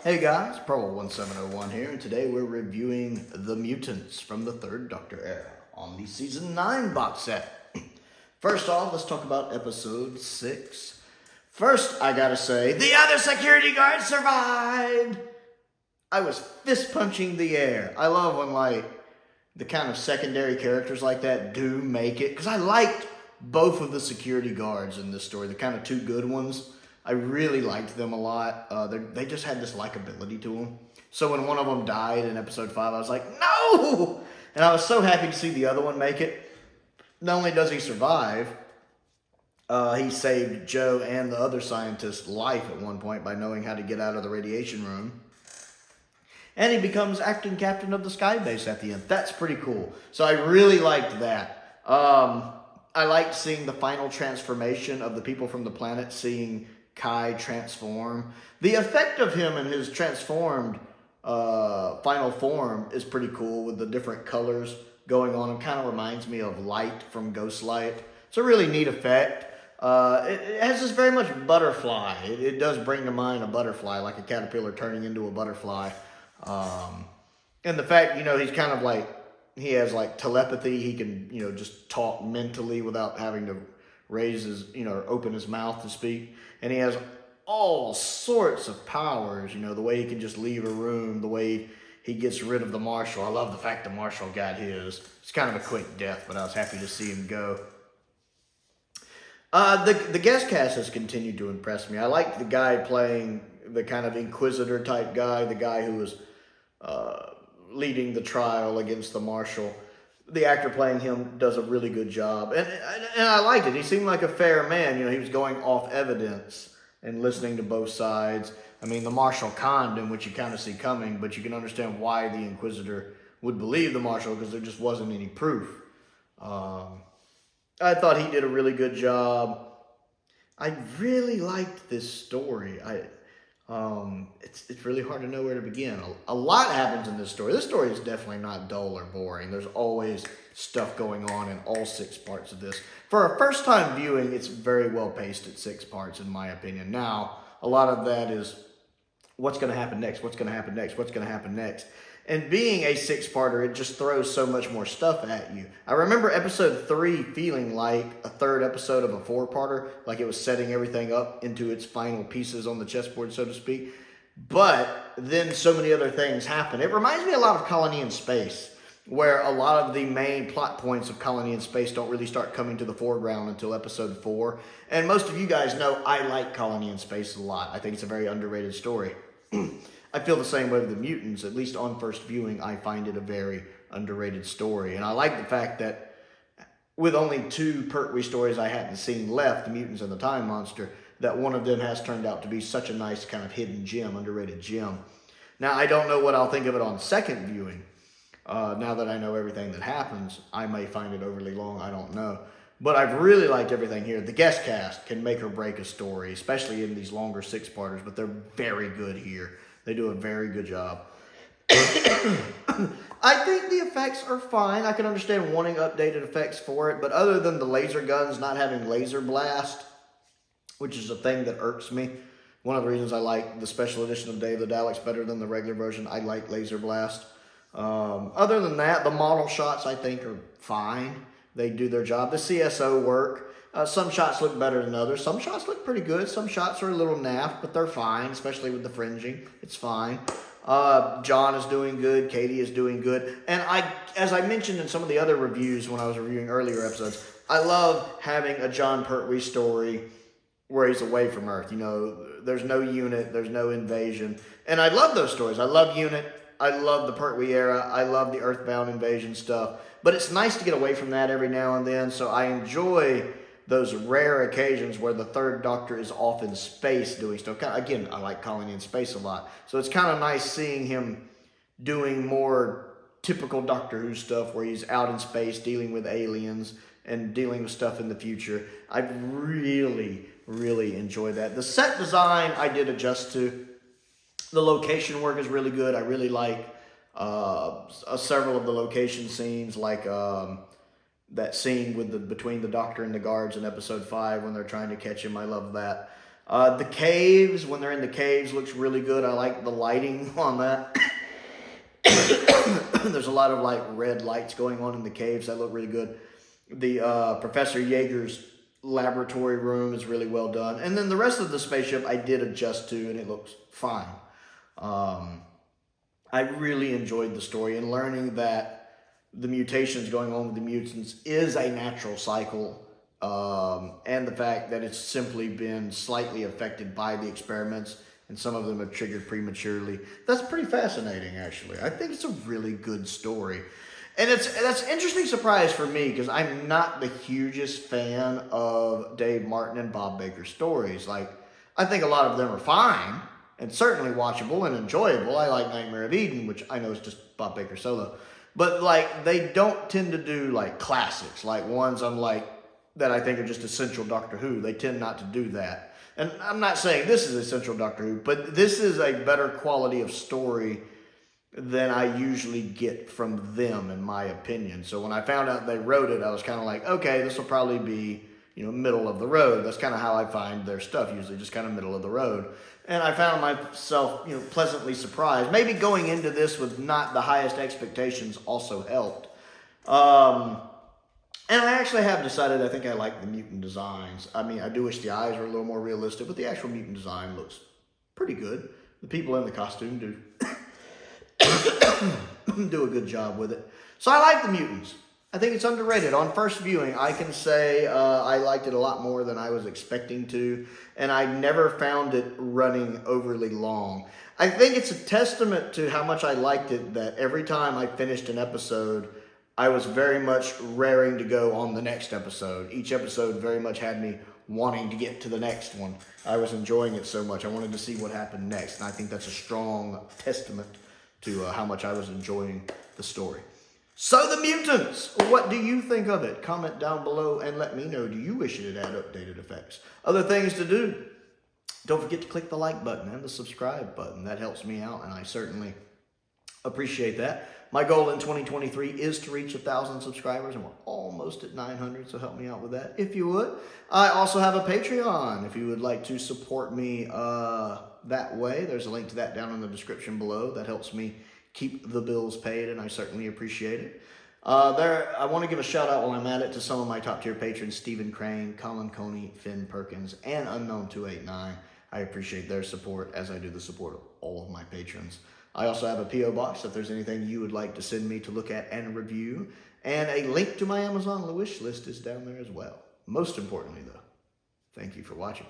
Hey guys, Prowl 1701 here, and today we're reviewing The Mutants from the Third Doctor era on the Season 9 box set. First off, let's talk about Episode 6. First, I gotta say, the other security guard survived! I was fist punching the air. I love when, the kind of secondary characters like that do make it, because I liked both of the security guards in this story, the kind of two good ones. I really liked them a lot. They just had this likability to them. So when one of them died in episode 5, I was like, no! And I was so happy to see the other one make it. Not only does he survive, he saved Joe and the other scientist's life at one point by knowing how to get out of the radiation room. And he becomes acting captain of the sky base at the end. That's pretty cool. So I really liked that. I liked seeing the final transformation of the people from the planet, seeing Kai transform. The effect of him and his transformed final form is pretty cool with the different colors going on. It kind of reminds me of Light from Ghostlight. It's a really neat effect. It has this very much butterfly. It does bring to mind a butterfly, like a caterpillar turning into a butterfly. And the fact, he's kind of he has telepathy. He can, just talk mentally without having to raise his, open his mouth to speak. And he has all sorts of powers, the way he can just leave a room, the way he gets rid of the marshal. I love the fact the marshal got his. It's kind of a quick death, but I was happy to see him go. The guest cast has continued to impress me. I like the guy playing the kind of inquisitor type guy, the guy who was leading the trial against the marshal. The actor playing him does a really good job. And I liked it. He seemed like a fair man. He was going off evidence and listening to both sides. I mean, the marshal conned him, which you kind of see coming, but you can understand why the inquisitor would believe the marshal, because there just wasn't any proof. I thought he did a really good job. I really liked this story. It's really hard to know where to begin. A lot happens in this story. This story is definitely not dull or boring. There's always stuff going on in all 6 parts of this. For a first-time viewing, it's very well paced at 6 parts, in my opinion. Now, a lot of that is what's going to happen next, what's going to happen next, what's going to happen next. And being a 6-parter, it just throws so much more stuff at you. I remember episode 3 feeling like a third episode of a 4-parter, like it was setting everything up into its final pieces on the chessboard, so to speak. But then so many other things happen. It reminds me a lot of Colony in Space, where a lot of the main plot points of Colony in Space don't really start coming to the foreground until episode 4. And most of you guys know I like Colony in Space a lot. I think it's a very underrated story. I feel the same way with The Mutants. At least on first viewing, I find it a very underrated story. And I like the fact that with only 2 Pertwee stories I hadn't seen left, The Mutants and the Time Monster, that one of them has turned out to be such a nice kind of hidden gem, underrated gem. Now, I don't know what I'll think of it on second viewing. Now that I know everything that happens, I may find it overly long. I don't know. But I've really liked everything here. The guest cast can make or break a story, especially in these longer 6-parters, but they're very good here. They do a very good job. I think the effects are fine. I can understand wanting updated effects for it, but other than the laser guns not having laser blast, which is a thing that irks me, one of the reasons I like the special edition of Day of the Daleks better than the regular version, I like laser blast. Other than that, the model shots I think are fine. They do their job. The CSO work. Some shots look better than others. Some shots look pretty good. Some shots are a little naff, but they're fine, especially with the fringing. It's fine. John is doing good. Katie is doing good. And as I mentioned in some of the other reviews when I was reviewing earlier episodes, I love having a John Pertwee story where he's away from Earth. There's no unit. There's no invasion. And I love those stories. I love Unit. I love the Pertwee era. I love the Earthbound invasion stuff. But it's nice to get away from that every now and then, so I enjoy those rare occasions where the Third Doctor is off in space doing stuff. Again, I like Colony in Space a lot. So it's kind of nice seeing him doing more typical Doctor Who stuff where he's out in space dealing with aliens and dealing with stuff in the future. I really, really enjoy that. The set design I did adjust to. The location work is really good. I really like several of the location scenes, like that scene with between the Doctor and the guards in episode 5 when they're trying to catch him. I love that. The caves, when they're in the caves, looks really good. I like the lighting on that. There's a lot of like red lights going on in the caves that look really good. The Professor Yeager's laboratory room is really well done. And then the rest of the spaceship I did adjust to, and it looks fine. I really enjoyed the story, and learning that the mutations going on with the mutants is a natural cycle, and the fact that it's simply been slightly affected by the experiments, and some of them are triggered prematurely. That's pretty fascinating, actually. I think it's a really good story. And that's an interesting surprise for me, because I'm not the hugest fan of Dave Martin and Bob Baker's stories. Like, I think a lot of them are fine, and certainly watchable and enjoyable. I like Nightmare of Eden, which I know is just Bob Baker solo. But, like, they don't tend to do, like, classics, like ones that I think are just essential Doctor Who. They tend not to do that. And I'm not saying this is essential Doctor Who, but this is a better quality of story than I usually get from them, in my opinion. So when I found out they wrote it, I was kind of like, okay, this will probably be, middle of the road. That's kind of how I find their stuff, usually just kind of middle of the road. And I found myself, pleasantly surprised. Maybe going into this with not the highest expectations also helped. And I actually have decided I think I like the mutant designs. I mean, I do wish the eyes were a little more realistic, but the actual mutant design looks pretty good. The people in the costume do do a good job with it. So I like the mutants. I think it's underrated. On first viewing, I can say I liked it a lot more than I was expecting to, and I never found it running overly long. I think it's a testament to how much I liked it that every time I finished an episode, I was very much raring to go on the next episode. Each episode very much had me wanting to get to the next one. I was enjoying it so much. I wanted to see what happened next, and I think that's a strong testament to how much I was enjoying the story. So the Mutants, what do you think of it? Comment down below and let me know. Do you wish it had updated effects? Other things to do. Don't forget to click the like button and the subscribe button. That helps me out, and I certainly appreciate that. My goal in 2023 is to reach 1,000 subscribers, and we're almost at 900, so help me out with that if you would. I also have a Patreon if you would like to support me that way. There's a link to that down in the description below. That helps me keep the bills paid, and I certainly appreciate it. I want to give a shout out while I'm at it to some of my top tier patrons: Stephen Crane, Colin Coney, Finn Perkins, and Unknown289. I appreciate their support, as I do the support of all of my patrons. I also have a P.O. box if there's anything you would like to send me to look at and review. And a link to my Amazon wish list is down there as well. Most importantly, though, thank you for watching.